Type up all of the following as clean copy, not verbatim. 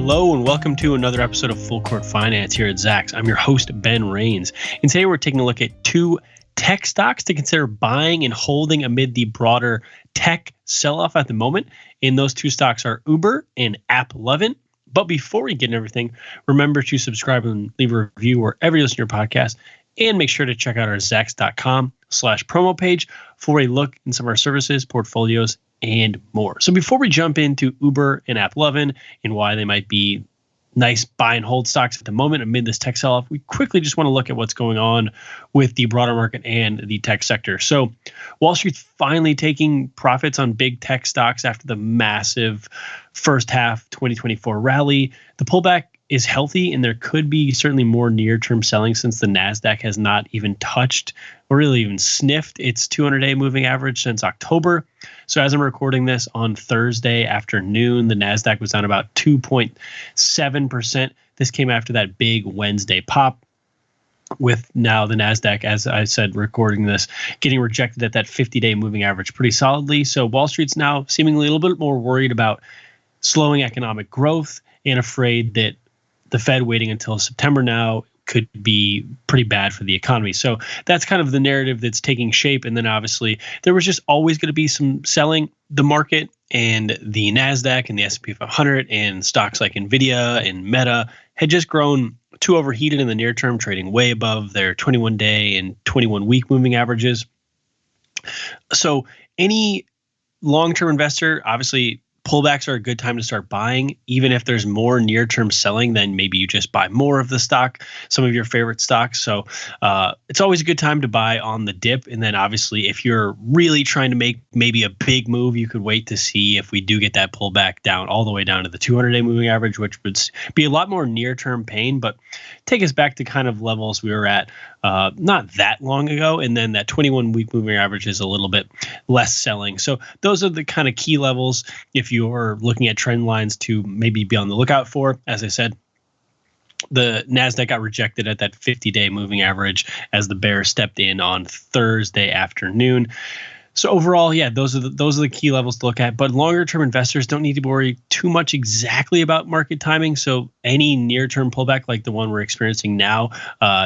Hello and welcome to another episode of Full Court Finance here at Zacks. I'm your host, Ben Rains. And today we're taking a look at two tech stocks to consider buying and holding amid the broader tech sell-off at the moment. And those two stocks are Uber and AppLovin. But before we get into everything, remember to subscribe and leave a review wherever you listen to your podcast. And make sure to check out our Zacks.com/promo page for a look in some of our services, portfolios, and more. So before we jump into Uber and AppLovin and why they might be nice buy and hold stocks at the moment amid this tech sell-off, we quickly just want to look at what's going on with the broader market and the tech sector. So Wall Street's finally taking profits on big tech stocks after the massive first half 2024 rally. The pullback is healthy, and there could be certainly more near-term selling since the NASDAQ has not even touched or really even sniffed its 200-day moving average since October. So as I'm recording this on Thursday afternoon, the NASDAQ was down about 2.7%. This came after that big Wednesday pop, with now the NASDAQ, as I said, recording this, getting rejected at that 50-day moving average pretty solidly. So Wall Street's now seemingly a little bit more worried about slowing economic growth and afraid that the Fed waiting until September now could be pretty bad for the economy. So that's kind of the narrative that's taking shape. And then obviously there was just always going to be some selling. The market and the NASDAQ and the S&P 500 and stocks like NVIDIA and Meta had just grown too overheated in the near term, trading way above their 21-day and 21-week moving averages. So any long-term investor, obviously, pullbacks are a good time to start buying. Even if there's more near-term selling, then maybe you just buy more of the stock, some of your favorite stocks. So it's always a good time to buy on the dip. And then obviously, if you're really trying to make maybe a big move, you could wait to see if we do get that pullback down all the way down to the 200-day moving average, which would be a lot more near-term pain, but take us back to kind of levels we were at not that long ago. And then that 21-week moving average is a little bit less selling. So those are the kind of key levels if you're looking at trend lines to maybe be on the lookout for. As I said, the NASDAQ got rejected at that 50-day moving average as the bears stepped in on Thursday afternoon. So overall, yeah, those are the key levels to look at. But longer-term investors don't need to worry too much exactly about market timing. So any near-term pullback like the one we're experiencing now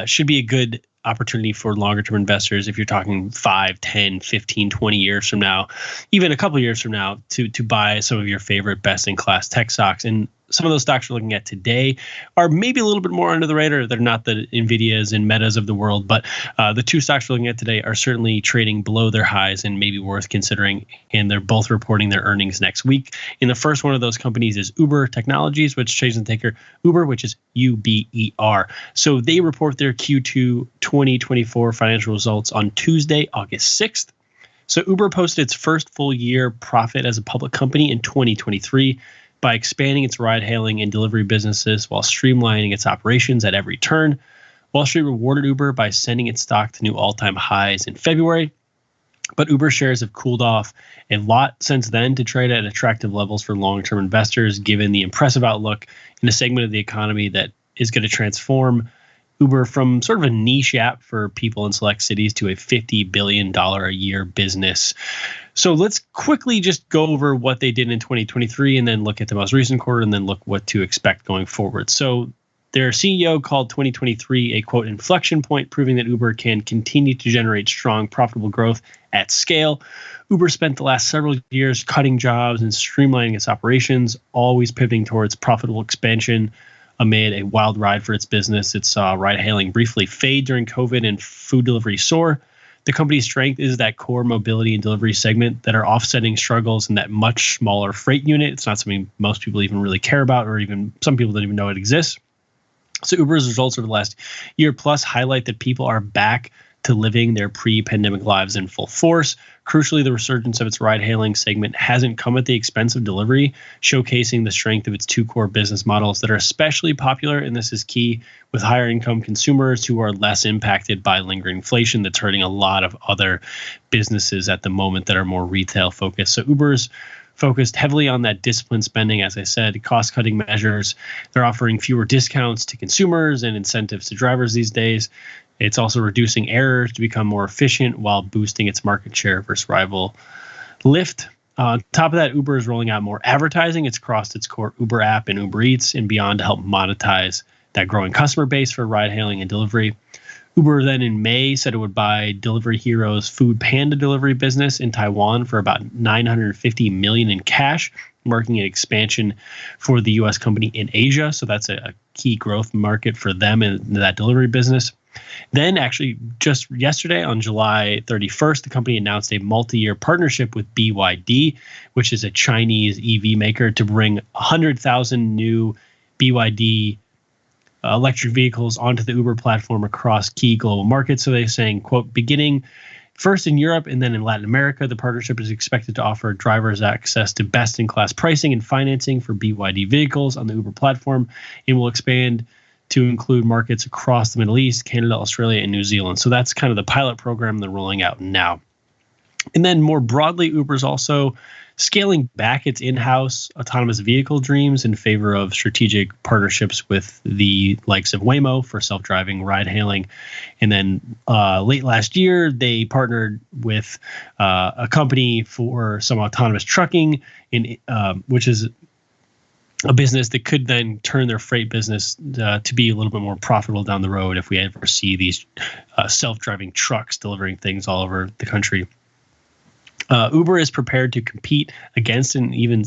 should be a good opportunity for longer-term investors if you're talking 5, 10, 15, 20 years from now, even a couple of years from now, to buy some of your favorite best-in-class tech stocks. And some of those stocks we're looking at today are maybe a little bit more under the radar. They're not the NVIDIAs and Metas of the world, but the two stocks we're looking at today are certainly trading below their highs and maybe worth considering. And they're both reporting their earnings next week. And the first one of those companies is Uber Technologies, which trades in the ticker Uber, which is UBER. So they report their Q2 2024 financial results on Tuesday, August 6th. So Uber posted its first full year profit as a public company in 2023. By expanding its ride-hailing and delivery businesses while streamlining its operations at every turn. Wall Street rewarded Uber by sending its stock to new all-time highs in February, but Uber shares have cooled off a lot since then to trade at attractive levels for long-term investors, given the impressive outlook in a segment of the economy that is going to transform Uber from sort of a niche app for people in select cities to a $50 billion a year business. So let's quickly just go over what they did in 2023 and then look at the most recent quarter and then look what to expect going forward. So their CEO called 2023 a, quote, inflection point, proving that Uber can continue to generate strong, profitable growth at scale. Uber spent the last several years cutting jobs and streamlining its operations, always pivoting towards profitable expansion. Amid a wild ride for its business, it saw ride-hailing briefly fade during COVID and food delivery soar. The company's strength is that core mobility and delivery segment that are offsetting struggles in that much smaller freight unit. It's not something most people even really care about, or even some people don't even know it exists. So Uber's results over the last year plus highlight that people are back to living their pre-pandemic lives in full force. Crucially, the resurgence of its ride-hailing segment hasn't come at the expense of delivery, showcasing the strength of its two core business models that are especially popular, and this is key, with higher income consumers who are less impacted by lingering inflation that's hurting a lot of other businesses at the moment that are more retail focused. So Uber's focused heavily on that disciplined spending, as I said, cost-cutting measures. They're offering fewer discounts to consumers and incentives to drivers these days. It's also reducing errors to become more efficient while boosting its market share versus rival Lyft On top of that, Uber is rolling out more advertising. It's crossed its core Uber app and Uber Eats and beyond to help monetize that growing customer base for ride hailing and delivery. Uber then in May said it would buy Delivery Hero's Food Panda delivery business in Taiwan for about $950 million in cash, marking an expansion for the U.S. company in Asia. So that's a key growth market for them in that delivery business. Then actually just yesterday on July 31st, the company announced a multi-year partnership with BYD, which is a Chinese EV maker, to bring 100,000 new BYD electric vehicles onto the Uber platform across key global markets. So they're saying, quote, beginning first in Europe and then in Latin America, the partnership is expected to offer drivers access to best-in-class pricing and financing for BYD vehicles on the Uber platform, and will expand to include markets across the Middle East, Canada, Australia, and New Zealand. So that's kind of the pilot program they're rolling out now. And then more broadly, Uber's also scaling back its in-house autonomous vehicle dreams in favor of strategic partnerships with the likes of Waymo for self-driving ride hailing. And then late last year, they partnered with a company for some autonomous trucking, which is a business that could then turn their freight business to be a little bit more profitable down the road if we ever see these self-driving trucks delivering things all over the country. Uber is prepared to compete against, and even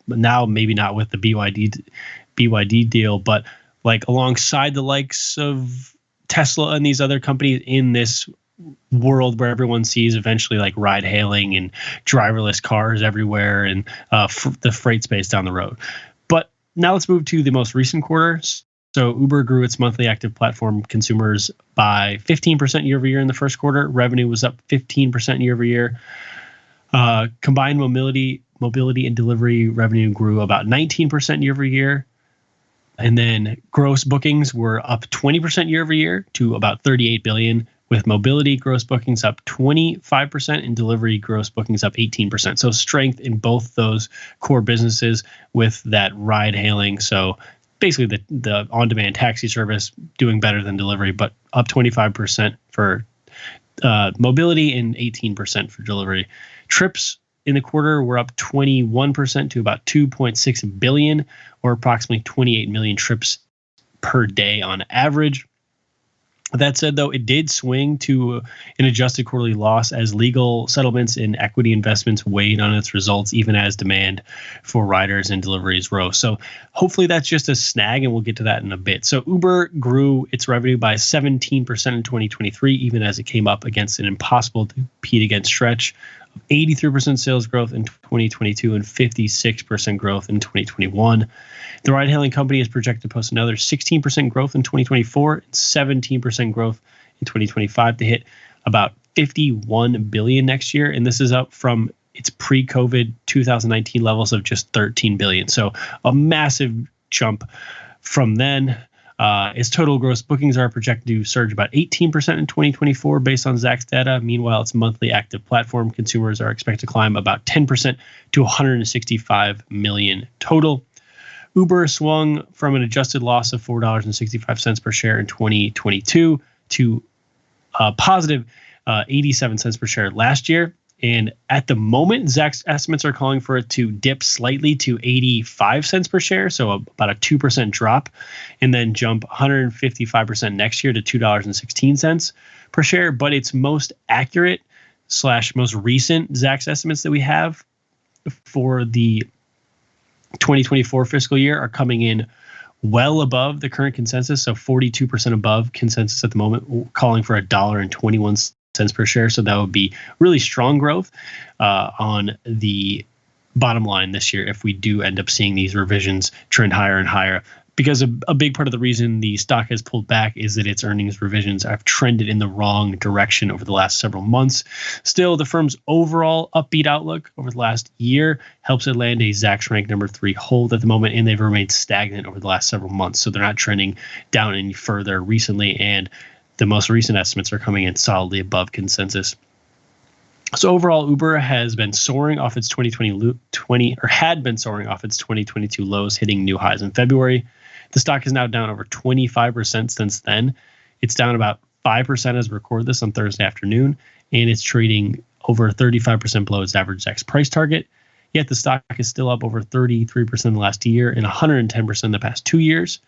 now maybe not with the BYD deal, but like alongside the likes of Tesla and these other companies in this world where everyone sees eventually like ride hailing and driverless cars everywhere and the freight space down the road. But now let's move to the most recent quarter. So Uber grew its monthly active platform consumers by 15% year over year in the first quarter. Revenue was up 15% year over year. Combined mobility and delivery revenue grew about 19% year over year. And then gross bookings were up 20% year over year to about 38 billion, with mobility gross bookings up 25% and delivery gross bookings up 18%. So strength in both those core businesses with that ride hailing. So basically the on-demand taxi service doing better than delivery, but up 25% for mobility and 18% for delivery. Trips in the quarter were up 21% to about 2.6 billion, or approximately 28 million trips per day on average. That said, though, it did swing to an adjusted quarterly loss as legal settlements and equity investments weighed on its results, even as demand for riders and deliveries rose. So hopefully that's just a snag, and we'll get to that in a bit. So Uber grew its revenue by 17% in 2023, even as it came up against an impossible to compete against stretch of 83% sales growth in 2022 and 56% growth in 2021. The ride-hailing company is projected to post another 16% growth in 2024 and 17% growth in 2025 to hit about 51 billion next year. And this is up from its pre-COVID 2019 levels of just 13 billion. So a massive jump from then. Its total gross bookings are projected to surge about 18% in 2024 based on Zacks data. Meanwhile, its monthly active platform consumers are expected to climb about 10% to 165 million total. Uber swung from an adjusted loss of $4.65 per share in 2022 to positive 87 cents per share last year. And at the moment, Zacks estimates are calling for it to dip slightly to 85 cents per share, so about a 2% drop, and then jump 155% next year to $2.16 per share. But its most accurate / most recent Zacks estimates that we have for the 2024 fiscal year are coming in well above the current consensus, so 42% above consensus at the moment, calling for $1.21 per share. So that would be really strong growth on the bottom line this year if we do end up seeing these revisions trend higher and higher. Because a big part of the reason the stock has pulled back is that its earnings revisions have trended in the wrong direction over the last several months. Still, the firm's overall upbeat outlook over the last year helps it land a Zacks rank number 3 hold at the moment, and they've remained stagnant over the last several months. So they're not trending down any further recently, and the most recent estimates are coming in solidly above consensus. So overall, Uber has been soaring off its 2022 lows, hitting new highs in February. The stock is now down over 25% since then. It's down about 5% as we record this on Thursday afternoon, and it's trading over 35% below its average Zacks price target. Yet the stock is still up over 33% in the last year and 110% in the past 2 years.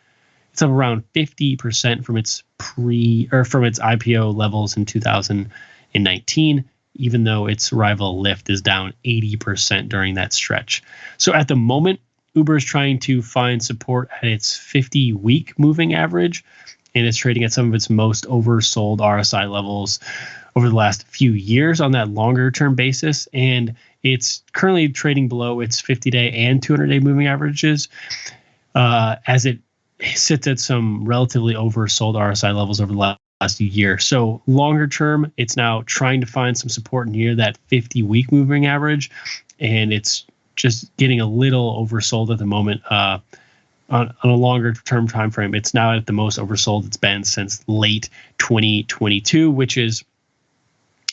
It's up around 50% from its IPO levels in 2019, even though its rival Lyft is down 80% during that stretch. So at the moment, Uber is trying to find support at its 50-week moving average, and it's trading at some of its most oversold RSI levels over the last few years on that longer term basis. And it's currently trading below its 50-day and 200-day moving averages as it sits at some relatively oversold RSI levels over the last year. So longer term, it's now trying to find some support near that 50-week moving average, and it's just getting a little oversold at the moment. On a longer term time frame, it's now at the most oversold it's been since late 2022, which is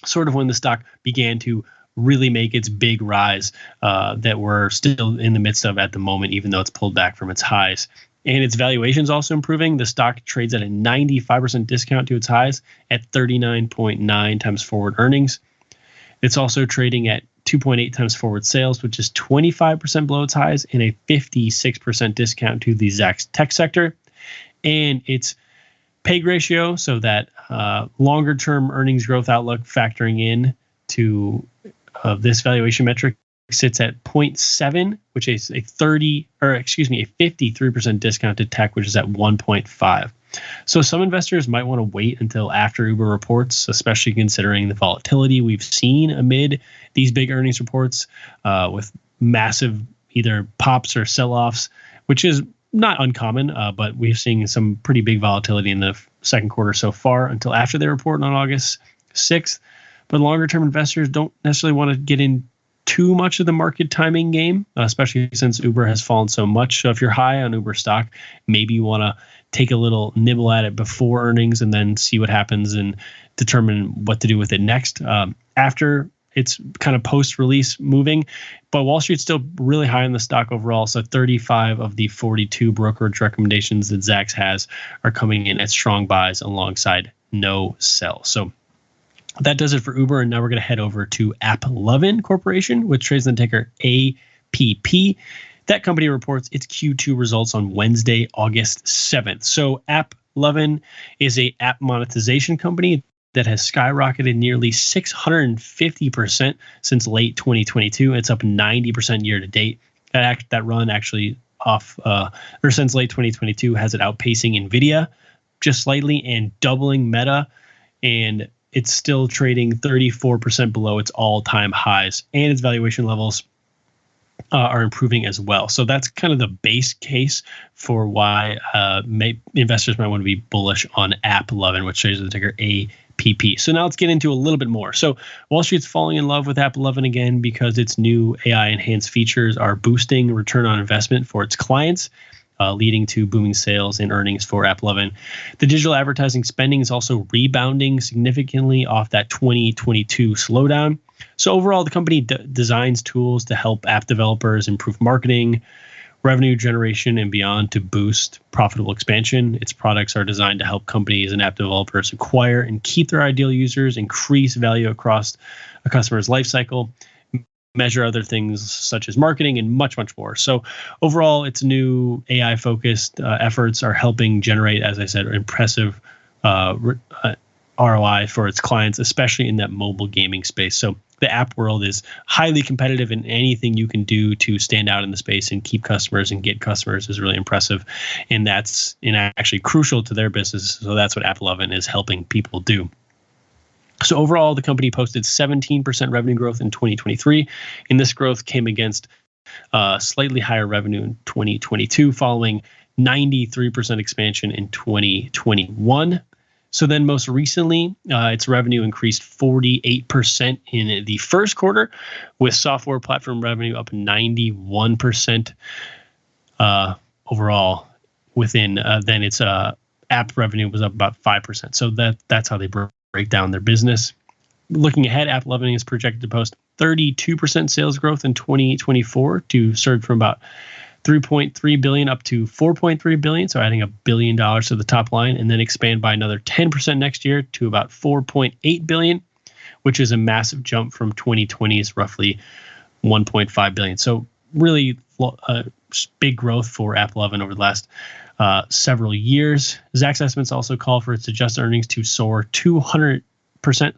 sort of when the stock began to really make its big rise that we're still in the midst of at the moment, even though it's pulled back from its highs. And its valuation is also improving. The stock trades at a 95% discount to its highs at 39.9 times forward earnings. It's also trading at 2.8 times forward sales, which is 25% below its highs, and a 56% discount to the exact tech sector. And its PEG ratio, so that longer term earnings growth outlook factoring in to this valuation metric, sits at 0.7, which is a 53% discount to tech, which is at 1.5. So some investors might want to wait until after Uber reports, especially considering the volatility we've seen amid these big earnings reports with massive either pops or sell-offs, which is not uncommon, but we've seen some pretty big volatility in the second quarter so far until after they report on August 6th. But longer-term investors don't necessarily want to get in too much of the market timing game, especially since Uber has fallen so much. So if you're high on Uber stock, maybe you want to take a little nibble at it before earnings and then see what happens and determine what to do with it next after it's kind of post-release moving. But Wall Street's still really high on the stock overall. So 35 of the 42 brokerage recommendations that Zacks has are coming in at strong buys alongside no sell. So that does it for Uber, and now we're going to head over to AppLovin Corporation, which trades on the ticker APP. That company reports its Q2 results on Wednesday, August 7th. So AppLovin is a app monetization company that has skyrocketed nearly 650% since late 2022. It's up 90% year to date. That run actually since late 2022 has it outpacing NVIDIA just slightly and doubling Meta, and it's still trading 34% below its all-time highs, and its valuation levels are improving as well. So that's kind of the base case for why investors might want to be bullish on AppLovin, which trades the ticker APP. So now let's get into a little bit more. So Wall Street's falling in love with AppLovin again because its new AI-enhanced features are boosting return on investment for its clients, leading to booming sales and earnings for AppLovin. The digital advertising spending is also rebounding significantly off that 2022 slowdown. So overall, the company designs tools to help app developers improve marketing, revenue generation, and beyond to boost profitable expansion. Its products are designed to help companies and app developers acquire and keep their ideal users, increase value across a customer's lifecycle, measure other things such as marketing, and much, much more. So overall, its new AI-focused efforts are helping generate, as I said, impressive ROI for its clients, especially in that mobile gaming space. So the app world is highly competitive, and anything you can do to stand out in the space and keep customers and get customers is really impressive. And that's actually crucial to their business. So that's what AppLovin is helping people do. So overall, the company posted 17% revenue growth in 2023, and this growth came against slightly higher revenue in 2022, following 93% expansion in 2021. So then most recently, its revenue increased 48% in the first quarter, with software platform revenue up 91% overall. Then its app revenue was up about 5%. So that's how they break down their business. Looking ahead, AppLovin is projected to post 32% sales growth in 2024 to surge from about $3.3 billion up to $4.3 billion, so adding $1 billion to the top line, and then expand by another 10% next year to about $4.8 billion, which is a massive jump from 2020's roughly $1.5 billion. So really big growth for AppLovin over the last several years. Zacks estimates also call for its adjusted earnings to soar 200%,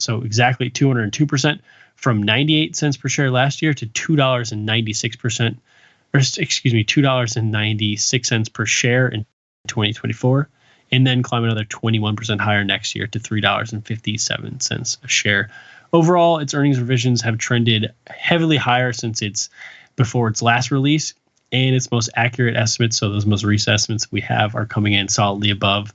so exactly 202%, from 98 cents per share last year to $2.96 per share in 2024, and then climb another 21% higher next year to $3.57 a share. Overall, its earnings revisions have trended heavily higher since before its last release, and its most accurate estimates, so those most recent estimates we have, are coming in solidly above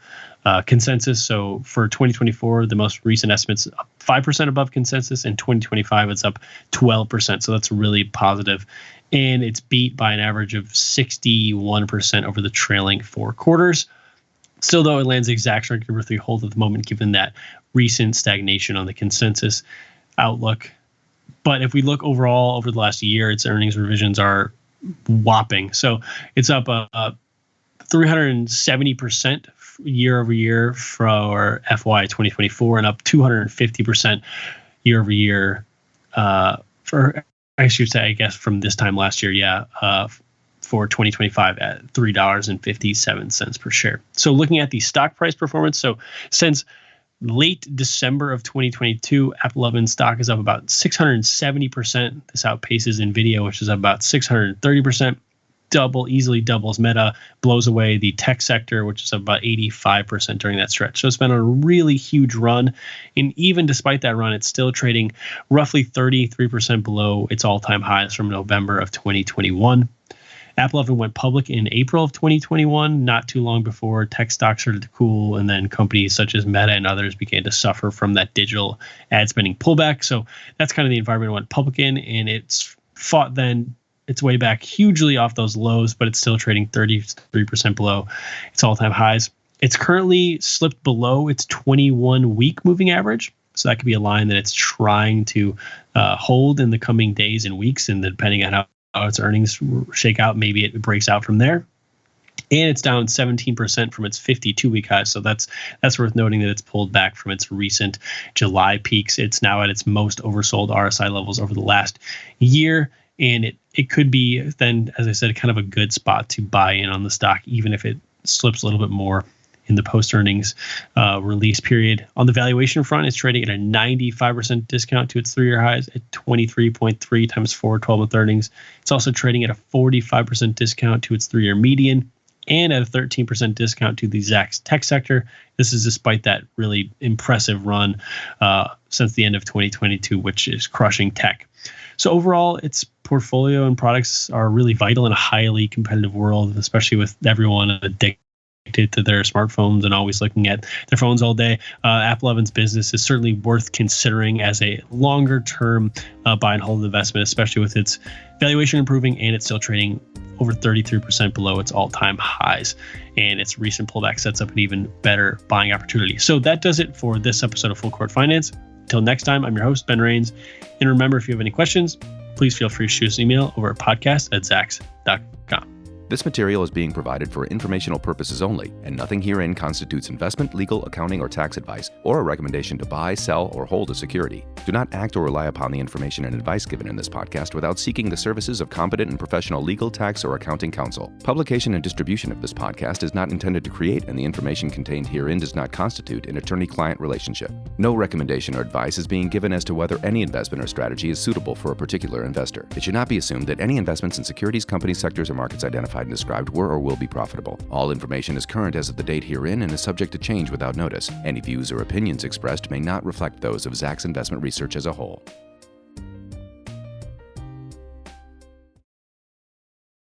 consensus. So for 2024, the most recent estimates up 5% above consensus. In 2025, it's up 12%. So that's really positive. And it's beat by an average of 61% over the trailing 4 quarters. Still, though, it lands the exact strength number 3 hold at the moment, given that recent stagnation on the consensus outlook. But if we look overall over the last year, its earnings revisions are whopping. So it's up 370% year over year for FY 2024, and up 250% year over year for, I should say, I guess from this time last year, for 2025 at $3.57 per share. So looking at the stock price performance, so since late December of 2022, AppLovin stock is up about 670%. This outpaces NVIDIA, which is up about 630%. Easily doubles Meta, blows away the tech sector, which is up about 85% during that stretch. So it's been a really huge run. And even despite that run, it's still trading roughly 33% below its all-time highs from November of 2021. AppLovin went public in April of 2021, not too long before tech stocks started to cool, and then companies such as Meta and others began to suffer from that digital ad spending pullback. So that's kind of the environment it went public in, and it's fought then its way back hugely off those lows, but it's still trading 33% below its all-time highs. It's currently slipped below its 21-week moving average. So that could be a line that it's trying to hold in the coming days and weeks, and depending on how its earnings shake out, maybe it breaks out from there. And it's down 17% from its 52-week high. So that's worth noting that it's pulled back from its recent July peaks. It's now at its most oversold RSI levels over the last year. And it could be then, as I said, kind of a good spot to buy in on the stock, even if it slips a little bit more in the post-earnings release period. On the valuation front, it's trading at a 95% discount to its 3-year highs at 23.3 times forward 12-month earnings. It's also trading at a 45% discount to its 3-year median and at a 13% discount to the Zacks tech sector. This is despite that really impressive run since the end of 2022, which is crushing tech. So overall, its portfolio and products are really vital in a highly competitive world, especially with everyone addicted to their smartphones and always looking at their phones all day. AppLovin's business is certainly worth considering as a longer-term buy and hold investment, especially with its valuation improving and it's still trading over 33% below its all-time highs. And its recent pullback sets up an even better buying opportunity. So that does it for this episode of Full Court Finance. Until next time, I'm your host, Ben Rains. And remember, if you have any questions, please feel free to shoot us an email over at podcast@zacks.com. This material is being provided for informational purposes only, and nothing herein constitutes investment, legal, accounting, or tax advice, or a recommendation to buy, sell, or hold a security. Do not act or rely upon the information and advice given in this podcast without seeking the services of competent and professional legal, tax, or accounting counsel. Publication and distribution of this podcast is not intended to create, and the information contained herein does not constitute an attorney-client relationship. No recommendation or advice is being given as to whether any investment or strategy is suitable for a particular investor. It should not be assumed that any investments in securities, companies, sectors, or markets identified and described were or will be profitable. All information is current as of the date herein and is subject to change without notice. Any views or opinions expressed may not reflect those of Zacks Investment Research as a whole.